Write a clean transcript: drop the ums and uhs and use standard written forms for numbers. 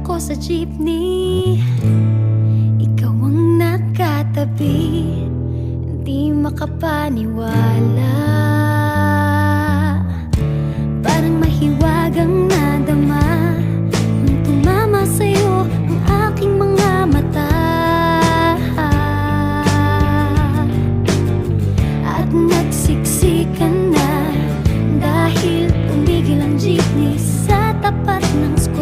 ako sa jeepney, ikaw ang nakatabi, di makapaniwala. Parang mahiwagang nadama nung tumama sa'yo ang aking mga mata. At nagsiksikan na dahil tumigil ang jeepney sa tapat ng school.